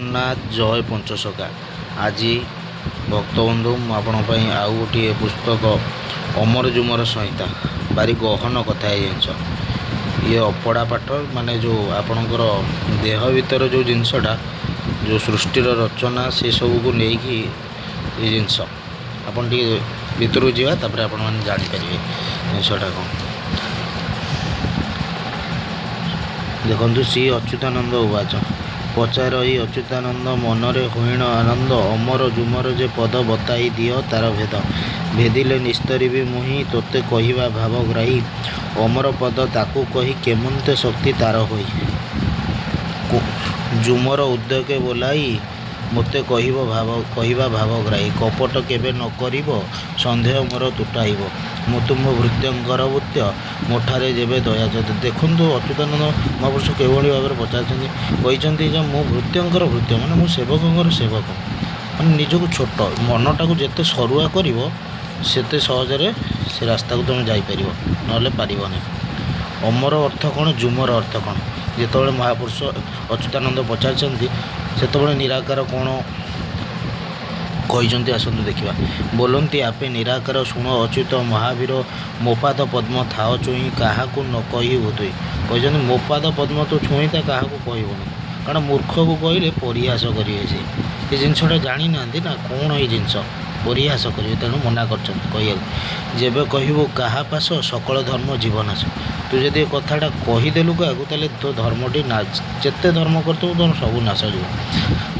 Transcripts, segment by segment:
ଜଗନ୍ନାଥ ଜୟ ପଞ୍ଚସଖା। ଆଜି ଭକ୍ତବନ୍ଧୁ ମୁଁ ଆପଣଙ୍କ ପାଇଁ ଆଉ ଗୋଟିଏ ପୁସ୍ତକ ଅମର ଜୁମର ସଂହିତା, ଭାରି ଗହନ କଥା ଏ ଜିନିଷ। ଇଏ ଅପଡ଼ା ପାଠ, ମାନେ ଯେଉଁ ଆପଣଙ୍କର ଦେହ ଭିତର ଯେଉଁ ଜିନିଷଟା, ଯେଉଁ ସୃଷ୍ଟିର ରଚନା, ସେସବୁକୁ ନେଇକି ଏ ଜିନିଷ। ଆପଣ ଟିକେ ଭିତରକୁ ଯିବା, ତାପରେ ଆପଣମାନେ ଜାଣିପାରିବେ ଜିନିଷଟା କ'ଣ। ଦେଖନ୍ତୁ, ଶ୍ରୀ ଅଚ୍ୟୁତାନନ୍ଦ ଉବାଚ। ପଚାରଇ ଅଚ୍ୟୁତାନନ୍ଦ ମନରେ ହୋଇଣ ଆନନ୍ଦ, ଅମର ଜୁମର ଯେ ପଦ ବତାଇ ଦିଅ ତାର ଭେଦ। ଭେଦିଲେ ନିସ୍ତରିବି ମୁହିଁ ତୋତେ କହିବା ଭାବଗ୍ରାହୀ, ଅମର ପଦ ତାକୁ କହି କେମନ୍ତେ ଶକ୍ତି ତାର ହୋଇ। ଜୁମର ଉଦ୍ୟୋଗେ ବୋଲାଇ ମୋତେ କହିବା ଭାବଗ୍ରାହୀ, କପଟ କେବେ ନ କରିବ ସନ୍ଦେହ ମୋର ତୁଟାଇବ। ମୁଁ ତୁମ୍ଭ ଭୃତ୍ୟଙ୍କର ଭୃତ୍ୟ ମୋଠାରେ ଯେବେ ଦୟା ଯଦ। ଦେଖନ୍ତୁ, ଅଚ୍ୟୁତାନନ୍ଦ ମହାପୁରୁଷ କେଉଁଭଳି ଭାବରେ ପଚାରିଛନ୍ତି, କହିଛନ୍ତି ଯେ ମୁଁ ଭୃତ୍ୟଙ୍କର ଭୃତ୍ୟ, ମାନେ ମୁଁ ସେବକଙ୍କର ସେବକ। ମାନେ ନିଜକୁ ଛୋଟ, ମନଟାକୁ ଯେତେ ସରୁଆ କରିବ ସେତେ ସହଜରେ ସେ ରାସ୍ତାକୁ ତୁମେ ଯାଇପାରିବ, ନହେଲେ ପାରିବ ନାହିଁ। ଅମର ଅର୍ଥ କ'ଣ, ଜୁମର ଅର୍ଥ କ'ଣ? ଯେତେବେଳେ ମହାପୁରୁଷ ଅଚ୍ୟୁତାନନ୍ଦ ପଚାରିଛନ୍ତି, ସେତେବେଳେ ନିରାକାର କ'ଣ କହିଛନ୍ତି ଆସନ୍ତୁ ଦେଖିବା। ବୋଲନ୍ତି ଆପେ ନିରାକାର ଶୁଣ ଅଚ୍ୟୁତ ମହାବୀର, ମୋ ପାଦ ପଦ୍ମ ଥାଅ ଛୁଇଁ କାହାକୁ ନ କହିବୁ ତୁଇ। କହିଛନ୍ତି ମୋ ପାଦ ପଦ୍ମ ତୁ ଛୁଇଁତା କାହାକୁ କହିବୁନି, କାରଣ ମୂର୍ଖକୁ କହିଲେ ପରିହାସ କରିବେ। ସେ ଜିନିଷଟା ଜାଣିନାହାନ୍ତି ନା କ'ଣ ଏଇ ଜିନିଷ, ପରିହାସ କରିବେ, ତେଣୁ ମନା କରିଛନ୍ତି କହିବାକୁ। ଯେବେ କହିବୁ କାହା ପାଶ ସକଳ ଧର୍ମ ଜୀବନାଶ। ତୁ ଯଦି ଏ କଥାଟା କହିଦେଲୁ କାହାକୁ, ତାହେଲେ ତୋ ଧର୍ମଟି ଯେତେ ଧର୍ମ କରିଥିବୁ ତୋର ସବୁ ନାଶ ଯିବ।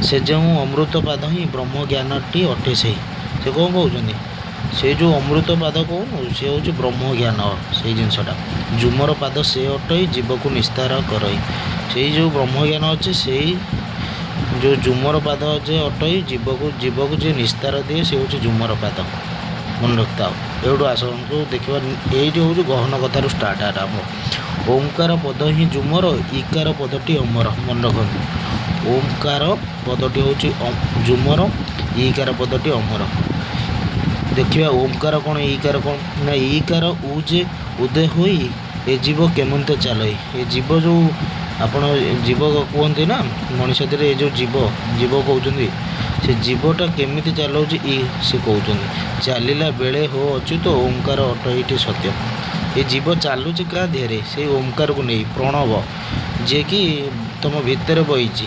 ସେ ଯେଉଁ ଅମୃତ ପାଦ ହିଁ ବ୍ରହ୍ମ ଜ୍ଞାନଟି ଅଟେ ସେଇ। ସେ କ'ଣ କହୁଛନ୍ତି, ସେଇ ଯେଉଁ ଅମୃତ ପାଦ କହୁନୁ, ସେ ହେଉଛି ବ୍ରହ୍ମ ଜ୍ଞାନ। ସେଇ ଜିନିଷଟା ଜୁମର ପାଦ ସେ ଅଟଇ ଜୀବକୁ ନିସ୍ତାର କରଇ। ସେଇ ଯେଉଁ ବ୍ରହ୍ମ ଜ୍ଞାନ ଅଛି, ସେଇ ଯେଉଁ ଜୁମର ପାଦ ଯେ ଅଟଇ ଜୀବକୁ ଯିଏ ନିସ୍ତାର ଦିଏ, ସେ ହେଉଛି ଜୁମର ପାଦ। ମନେ ରଖିଥାଉ। ଏଇଠୁ ଆସନ୍ତୁ ଦେଖିବା, ଏଇଠି ହେଉଛି ଗହନ କଥାରୁ ଷ୍ଟାର୍ଟ ଆରମ୍ଭ। ଓଁକାର ପଦ ହିଁ ଜୁମର, ଇକାର ପଦଟି ଅମର। ମନେ ରଖନ୍ତୁ, ଓଁକାର ପଦଟି ହେଉଛି ଜୁମର, ଇକାର ପଦଟି ଅମର। ଦେଖିବା ଓଁକାର କ'ଣ, ଇକାର କ'ଣ ନା, ଇକାର ଉ ଯେ ଉଦୟ ହୋଇ ଏ ଜୀବ କେମନ୍ତେ ଚାଲଇ। ଏ ଜୀବ ଯେଉଁ ଆପଣ ଜୀବ କୁହନ୍ତି ନା ମଣିଷ ଦେହରେ, ଏ ଯେଉଁ ଜୀବ କହୁଛନ୍ତି, ସେ ଜୀବଟା କେମିତି ଚାଲଉଛି ସେ କହୁଛନ୍ତି। ଚାଲିଲା ବେଳେ ହୋ ଅଚ୍ୟୁତ ଓଁକାର ଅଟଇଟି ସତ୍ୟ। ଏ ଜୀବ ଚାଲୁଛି କାହା ଦେହରେ, ସେଇ ଓଁକାରକୁ ନେଇ, ପ୍ରଣବ, ଯିଏକି ତୁମ ଭିତରେ ବହିଛି,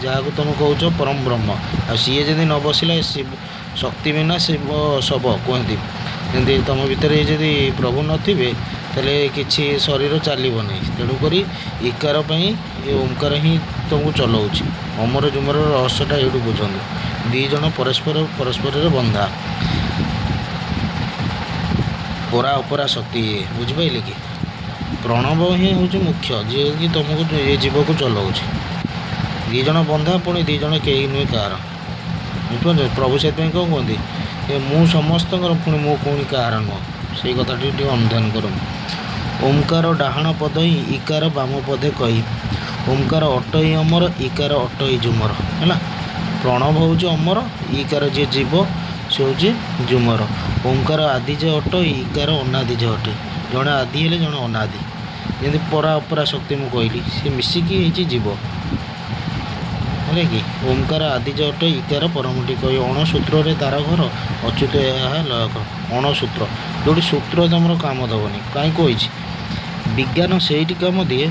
ଯାହାକୁ ତୁମେ କହୁଛ ପରମ ବ୍ରହ୍ମ। ଆଉ ସିଏ ଯଦି ନ ବସିଲା, ଶକ୍ତି ବିନା ଶିବ ଶବ କୁହନ୍ତି। ଯେମିତି ତୁମ ଭିତରେ ଯଦି ପ୍ରଭୁ ନଥିବେ, ତାହେଲେ କିଛି ଶରୀର ଚାଲିବ ନାହିଁ। ତେଣୁକରି ଇକାର ପାଇଁ ଏ ଓଁକାର ହିଁ ତୁମକୁ ଚଲାଉଛି। ଅମର ଜୁମର ରହସ୍ୟଟା ଏଇଠୁ ବୁଝନ୍ତୁ। ଦୁଇ ଜଣ ପରସ୍ପରରେ ବନ୍ଧା, ପରା ଅପରା ଶକ୍ତି। ବୁଝିପାରିଲେ କି? ପ୍ରଣବ ହିଁ ହେଉଛି ମୁଖ୍ୟ, ଯିଏକି ତୁମକୁ ଏ ଜୀବକୁ ଚଲାଉଛି। ଦୁଇ ଜଣ ବନ୍ଧା, ପୁଣି ଦୁଇ ଜଣ କେହି ନୁହେଁ କାହାର। ବୁଝିପାରୁଛ? ପ୍ରଭୁ ସେଥିପାଇଁ କ'ଣ କୁହନ୍ତି, ଏ ମୁଁ ସମସ୍ତଙ୍କର, ପୁଣି ମୁଁ ପୁଣି କାହାର ନୁହଁ। ସେଇ କଥାଟି ଟିକେ ଅନୁଧ୍ୟାନ କରନ୍ତୁ। ଓଁକାର ଡାହାଣ ପଦ ହିଁ ଇକାର ବାମ ପଦେ କହି। ଓଁକାର ଅଟଇ ଅମର, ଇକାର ଅଟଇ ଜୁମର। ହେଲା, ପ୍ରଣବ ହେଉଛି ଅମର, ଇକାର ଯିଏ ଜୀବ ସେ ହେଉଛି ଜୁମର। ଓଁକାର ଆଦି ଯେ ଅଟଇ, ଇକାର ଅନାଦି ଯେ ଅଟେ। ଜଣେ ଆଦି ହେଲେ ଜଣେ ଅନାଦି। ଯେମିତି ପରା ଅପରା ଶକ୍ତି ମୁଁ କହିଲି, ସେ ମିଶିକି ହେଇଛି ଜୀବ। ହେଲା କି? ଓଁକାର ଆଦି ଯେ ଅଟଇ, ଇକାର ପରମଟି କହି। ଅଣସୂତ୍ରରେ ତାର ଘର ଅଚ୍ୟୁତ ଏହା ଲୟ କର। ଅଣସୂତ୍ର, ଯେଉଁଠି ସୂତ୍ର ତୁମର କାମ ଦେବନି। କାହିଁ କହିଛି, ବିଜ୍ଞାନ ସେଇଠି କାମ ଦିଏ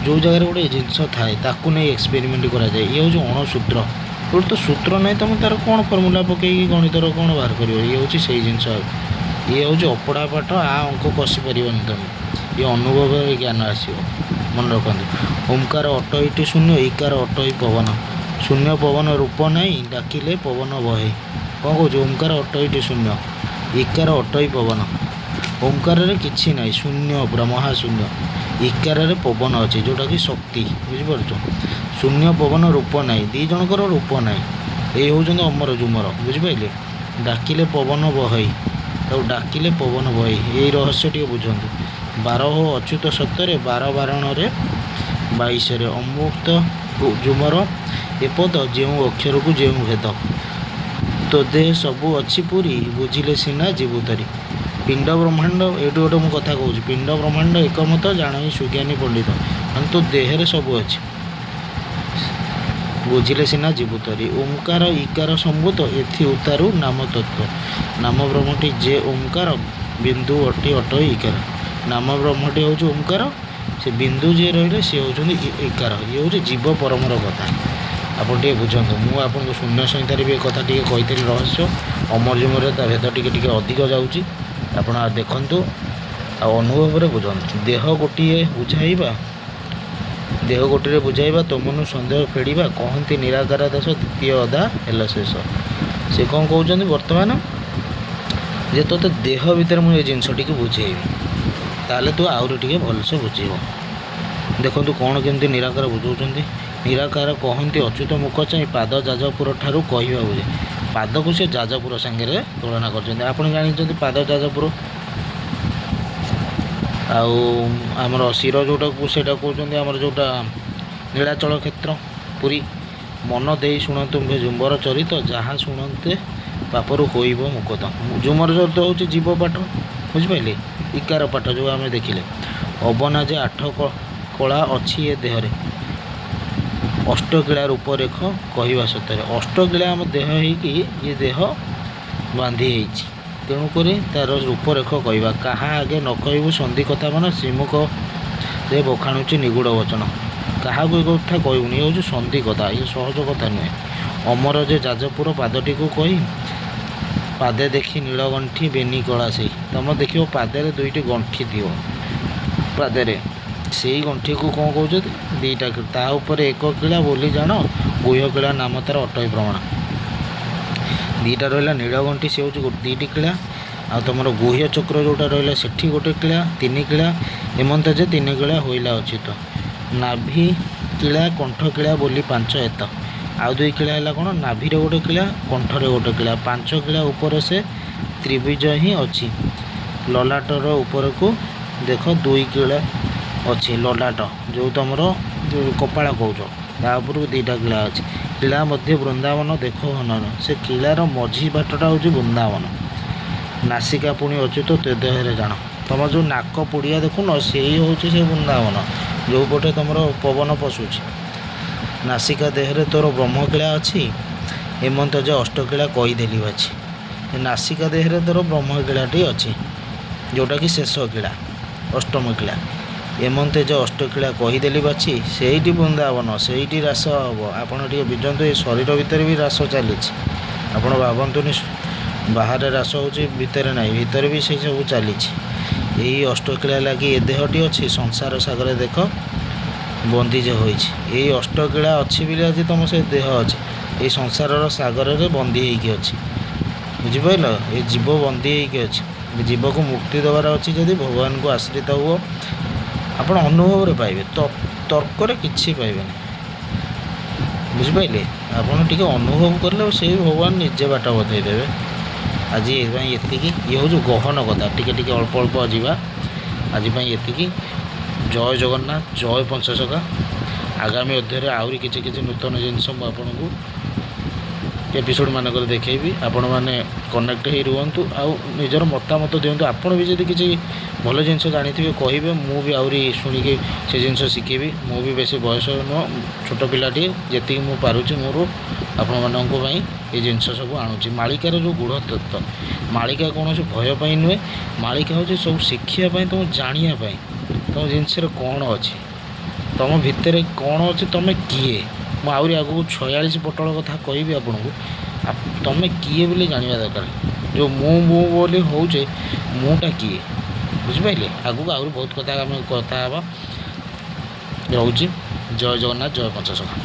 ଯେଉଁ ଜାଗାରେ ଗୋଟେ ଜିନିଷ ଥାଏ, ତାକୁ ନେଇ ଏକ୍ସପେରିମେଣ୍ଟ କରାଯାଏ। ଇଏ ହେଉଛି ଅଣସୂତ୍ର। ଯେଉଁଠି ତ ସୂତ୍ର ନାହିଁ, ତୁମେ ତା'ର କ'ଣ ଫର୍ମୁଲା ପକାଇକି ଗଣିତର କ'ଣ ବାହାର କରିବ। ଇଏ ହେଉଛି ସେଇ ଜିନିଷ। ଇଏ ହେଉଛି ଅପଡ଼ା ପାଠ, ଅଙ୍କ କଷି ପାରିବନି ତୁମେ। ଇଏ ଅନୁଭବରେ ଜ୍ଞାନ ଆସିବ। ମନେ ରଖନ୍ତୁ। ଓଁକାର ଅଟଇଟି ଶୂନ୍ୟ, ଇକାର ଅଟଇ ପବନ। ଶୂନ୍ୟ ପବନ ରୂପ ନାହିଁ, ଡାକିଲେ ପବନ ବହେ। କ'ଣ କହୁଛି, ଓଁକାର ଅଟଇଟି ଶୂନ୍ୟ, ଇକାର ଅଟଇ ପବନ। ଓଁକାରରେ କିଛି ନାହିଁ, ଶୂନ୍ୟ ପୁରା ମହାଶୂନ୍ୟ। ଇକାରରେ ପବନ ଅଛି, ଯେଉଁଟାକି ଶକ୍ତି। ବୁଝିପାରୁଛ? ଶୂନ୍ୟ ପବନ ରୂପ ନାହିଁ, ଦୁଇ ଜଣଙ୍କର ରୂପ ନାହିଁ। ଏଇ ହେଉଛନ୍ତି ଅମର ଜୁମର। ବୁଝିପାରିଲେ? ଡାକିଲେ ପବନ ବହଇ, ତାକୁ ଡାକିଲେ ପବନ ବହଇ। ଏଇ ରହସ୍ୟ ଟିକେ ବୁଝନ୍ତୁ। ବାର ହୋ ଅଚ୍ୟୁତ ସତ୍ୟରେ, ବାର ବାରଣରେ 22ରେ। ଅମୃତ ଜୁମର ଏ ପଦ, ଯେଉଁ ଅକ୍ଷରକୁ ଯେଉଁ ଭେଦ। ତୋ ଦେହ ସବୁ ଅଛି ପୁରୀ, ବୁଝିଲେ ସିନା ଯିବୁ ତରି। ପିଣ୍ଡ ବ୍ରହ୍ମାଣ୍ଡ, ଏଇଠୁ ଗୋଟେ ମୁଁ କଥା କହୁଛି, ପିଣ୍ଡ ବ୍ରହ୍ମାଣ୍ଡ ଏକମତ ଜାଣଇ ସୁଜ୍ଞାନୀ ପଣ୍ଡିତ। ମାନେ ତୋ ଦେହରେ ସବୁ ଅଛି। ବୁଝିଲେ ସିନା ଜୀବୁତରି। ଓଁକାର ଇକାର ସମ୍ଭୂତ ଏଥି ଉତାରୁ ନାମ ତତ୍ତ୍ୱ। ନାମ ବ୍ରହ୍ମଟି ଯେ ଓଁକାର ବିନ୍ଦୁ ଅଟି ଅଟଇ ଇକାର। ନାମ ବ୍ରହ୍ମଟି ହେଉଛି ଓଁକାର, ସେ ବିନ୍ଦୁ ଯିଏ ରହିଲେ ସିଏ ହେଉଛନ୍ତି ଇକାର। ଇଏ ହେଉଛି ଜୀବ ପରମର କଥା। ଆପଣ ଟିକେ ବୁଝନ୍ତୁ। ମୁଁ ଆପଣଙ୍କୁ ଶୂନ୍ୟ ସଂହିତାରେ ବି ଏ କଥା ଟିକେ କହିଥିଲି ରହସ୍ୟ। ଅମରଜୀବରେ ତା ଭେଦ ଟିକେ ଟିକେ ଅଧିକ ଯାଉଛି। ଆପଣ ଦେଖନ୍ତୁ ଆଉ ଅନୁଭବରେ ବୁଝନ୍ତୁ। ଦେହ ଗୋଟିଏ ବୁଝାଇବା, ଦେହ ଗୋଟିରେ ବୁଝାଇବା ତମନୁ ସନ୍ଦେହ ଫେଡ଼ିବା, କହନ୍ତି ନିରାକାର ଦେଶ ଦ୍ୱିତୀୟ ଅଧା ହେଲା ଶେଷ। ସେ କ'ଣ କହୁଛନ୍ତି ବର୍ତ୍ତମାନ, ଯେ ତୋତେ ଦେହ ଭିତରେ ମୁଁ ଏ ଜିନିଷଟିକୁ ବୁଝେଇବି, ତାହେଲେ ତୁ ଆହୁରି ଟିକେ ଭଲସେ ବୁଝିବ। ଦେଖନ୍ତୁ କ'ଣ କେମିତି ନିରାକାର ବୁଝାଉଛନ୍ତି। ନିରାକାର କହନ୍ତି ଅଚ୍ୟୁତ ମୁଖ ଚାହିଁ ପାଦ ଯାଜପୁର ଠାରୁ କହିବା ବୁଝେ। ପାଦକୁ ସେ ଯାଜପୁର ସାଙ୍ଗରେ ତୁଳନା କରିଛନ୍ତି। ଆପଣ ଜାଣିଛନ୍ତି ପାଦ ଯାଜପୁର, ଆଉ ଆମର ଶିର ଯେଉଁଟାକୁ ସେଇଟା କହୁଛନ୍ତି ଆମର ଯେଉଁଟା ନୀଳାଚଳ କ୍ଷେତ୍ର ପୁରୀ। ମନ ଦେଇ ଶୁଣନ୍ତୁ ଝୁମ୍ବର ଚରିତ, ଯାହା ଶୁଣନ୍ତେ ପାପରୁ ହୋଇବ ମୁକ୍ତ। ଝୁମର ଚରିତ ହେଉଛି ଜୀବ ପାଠ, ବୁଝିପାରିଲେ, ଇକାର ପାଠ ଯେଉଁ ଆମେ ଦେଖିଲେ। ଅବନା ଯେ ଆଠ କଳା ଅଛି ଏ ଦେହରେ, ଅଷ୍ଟକିଳା ରୂପରେଖ କହିବା ସତରେ। ଅଷ୍ଟକିଳା ଆମ ଦେହ ହେଇକି ଏ ଦେହ ବାନ୍ଧି ହେଇଛି, ତେଣୁକରି ତା'ର ରୂପରେଖ କହିବା। କାହା ଆଗେ ନ କହିବୁ ସନ୍ଧି କଥା ମାନ, ଶ୍ରୀମୁଖରେ ବଖାଣୁଛି ନିଗୁଡ଼ ବଚନ। କାହାକୁ ଏ କଥା କହିବୁନି, ଏ ହେଉଛି ସନ୍ଧି କଥା, ଏ ସହଜ କଥା ନୁହେଁ। ଅମର ଯେ ଯାଜପୁର ପାଦଟିକୁ କହି, ପାଦେ ଦେଖି ନୀଳଗଣ୍ଠି ବେନି କଳା ସେଇ। ତୁମେ ଦେଖିବ ପାଦରେ ଦୁଇଟି ଗଣ୍ଠି ଥିବ, ପାଦରେ ସେଇ ଗଣ୍ଠିକୁ କ'ଣ କହୁଛନ୍ତି, ଦୁଇଟା ତା ଉପରେ ଏକ କିଳା ବୋଲି ଜାଣ, ଗୁହ୍ୟ କିଳା ନାମ ତା'ର ଅଟଇ ପ୍ରମାଣ। ଦୁଇଟା ରହିଲା ନୀଳଗଣ୍ଠି, ସେ ହେଉଛି ଦୁଇଟି କିଳା। ଆଉ ତୁମର ଗୁହ୍ୟ ଚକ୍ର ଯେଉଁଟା ରହିଲା ସେଠି ଗୋଟେ କିଳା, ତିନି କିଳା। ଏମନ୍ତ ଯେ ତିନି କିଳା ହୋଇଲା ଅଚ୍ୟୁତ। ନାଭି କିଳା କଣ୍ଠ କିଳା ବୋଲି ପାଞ୍ଚ ଏତ। ଆଉ ଦୁଇ କିଳା ହେଲା କ'ଣ, ନାଭିରେ ଗୋଟେ କିଳା, କଣ୍ଠରେ ଗୋଟେ କିଳା। ପାଞ୍ଚ କିଳା ଉପରେ ସେ ତ୍ରିଭୁଜ ହିଁ ଅଛି। ଲଲାଟର ଉପରକୁ ଦେଖ ଦୁଇ କିଳା ଅଛି। ଲଲାଟ ଯେଉଁ ତୁମର ଯେଉଁ କପାଳ କହୁଛ, ତା ଉପରକୁ ଦୁଇଟା କିଳା ଅଛି। କିଳା ମଧ୍ୟ ବୃନ୍ଦାବନ ଦେଖ ହନନ, ସେ କିଳାର ମଝି ବାଟଟା ହେଉଛି ବୃନ୍ଦାବନ। ନାସିକା ପୁଣି ଅଚ୍ୟୁତ ତେ ଦେହରେ ଜାଣ। ତୁମ ଯେଉଁ ନାକ ପୁଡ଼ିଆ ଦେଖୁନ, ସେଇ ହେଉଛି ସେ ବୃନ୍ଦାବନ, ଯେଉଁ ପଟେ ତୁମର ପବନ ପଶୁଛି। ନାସିକା ଦେହରେ ତୋର ବ୍ରହ୍ମକିଳା ଅଛି, ଏମନ୍ତ ଯେ ଅଷ୍ଟକିଳା କହିଦେଲି ବାଛି। ନାସିକା ଦେହରେ ତୋର ବ୍ରହ୍ମକିଳାଟି ଅଛି, ଯେଉଁଟାକି ଶେଷ କିଳା, ଅଷ୍ଟମ କିଳା। ଏମନ୍ତେ ଯେ ଅଷ୍ଟକିଳା କହିଦେଲି ବାଛି, ସେଇଠି ବୃନ୍ଦାବନ, ସେଇଠି ରାସ ହେବ। ଆପଣ ଟିକେ ବୁଝନ୍ତୁ, ଏ ଶରୀର ଭିତରେ ବି ରାସ ଚାଲିଛି। ଆପଣ ଭାବନ୍ତୁନି ବାହାରେ ରାସ ହେଉଛି, ଭିତରେ ନାହିଁ, ଭିତରେ ବି ସେଇ ସବୁ ଚାଲିଛି। ଏଇ ଅଷ୍ଟକିଳା ଲାଗି ଏ ଦେହଟି ଅଛି। ସଂସାର ସାଗରରେ ଦେଖ ବନ୍ଦୀ ଯେ ହୋଇଛି। ଏଇ ଅଷ୍ଟକିଳା ଅଛି ବୋଲି ଆଜି ତୁମ ସେ ଦେହ ଅଛି। ଏଇ ସଂସାରର ସାଗରରେ ବନ୍ଦୀ ହେଇକି ଅଛି, ବୁଝିପାରିଲ। ଏ ଜୀବ ବନ୍ଦୀ ହେଇକି ଅଛି। ଏ ଜୀବକୁ ମୁକ୍ତି ଦେବାର ଅଛି। ଯଦି ଭଗବାନଙ୍କୁ ଆଶ୍ରିତ ହୁଅ, ଆପଣ ଅନୁଭବରେ ପାଇବେ, ତର୍କରେ କିଛି ପାଇବେନି, ବୁଝିପାରିଲେ। ଆପଣ ଟିକେ ଅନୁଭବ କଲେ ସେଇ ଭଗବାନ ନିଜେ ବାଟ ବତାଇ ଦେବେ। ଆଜି ଏ ପାଇଁ ଏତିକି। ଇଏ ହେଉଛି ଗହନ କଥା, ଟିକେ ଟିକେ ଅଳ୍ପ ଅଳ୍ପ ଯିବା। ଆଜି ପାଇଁ ଏତିକି। ଜୟ ଜଗନ୍ନାଥ, ଜୟ ପଞ୍ଚସଖା। ଆଗାମୀ ଅଧ୍ୟାୟରେ ଆହୁରି କିଛି କିଛି ନୂତନ ଜିନିଷ ମୁଁ ଆପଣଙ୍କୁ ଏପିସୋଡ଼ ମାନଙ୍କରେ ଦେଖେଇବି। ଆପଣମାନେ କନେକ୍ଟ ହେଇ ରୁହନ୍ତୁ, ଆଉ ନିଜର ମତାମତ ଦିଅନ୍ତୁ। ଆପଣ ବି ଯଦି କିଛି ଭଲ ଜିନିଷ ଜାଣିଥିବେ କହିବେ, ମୁଁ ବି ଆହୁରି ଶୁଣିକି ସେ ଜିନିଷ ଶିଖିବି। ମୁଁ ବି ବେଶୀ ବୟସ ନୁହଁ, ଛୋଟ ପିଲାଟିଏ, ଯେତିକି ମୁଁ ପାରୁଛି ମୋର ଆପଣମାନଙ୍କ ପାଇଁ ଏ ଜିନିଷ ସବୁ ଆଣୁଛି। ମାଳିକାର ଯେଉଁ ଗୂଢ଼ ତତ୍ତ୍ୱ, ମାଳିକା କୌଣସି ଭୟ ପାଇଁ ନୁହେଁ, ମାଳିକା ହେଉଛି ସବୁ ଶିଖିବା ପାଇଁ, ତୁମ ଜାଣିବା ପାଇଁ, ତୁମ ଜିନିଷରେ କ'ଣ ଅଛି, ତୁମ ଭିତରେ କ'ଣ ଅଛି, ତୁମେ କିଏ। ମୁଁ ଆହୁରି ଆଗକୁ 46 ପଟଳ କଥା କହିବି ଆପଣଙ୍କୁ। ତୁମେ କିଏ ବୋଲି ଜାଣିବା ଦରକାର। ଯେଉଁ ମୁଁ ବୋଲି ହେଉଛେ, ମୁଁଟା କିଏ, ବୁଝିପାରିଲେ। ଆଗକୁ ଆହୁରି ବହୁତ କଥା ଆମେ କଥା ହେବା। ରହୁଛି। ଜୟ ଜଗନ୍ନାଥ, ଜୟ ପଞ୍ଚସଖା।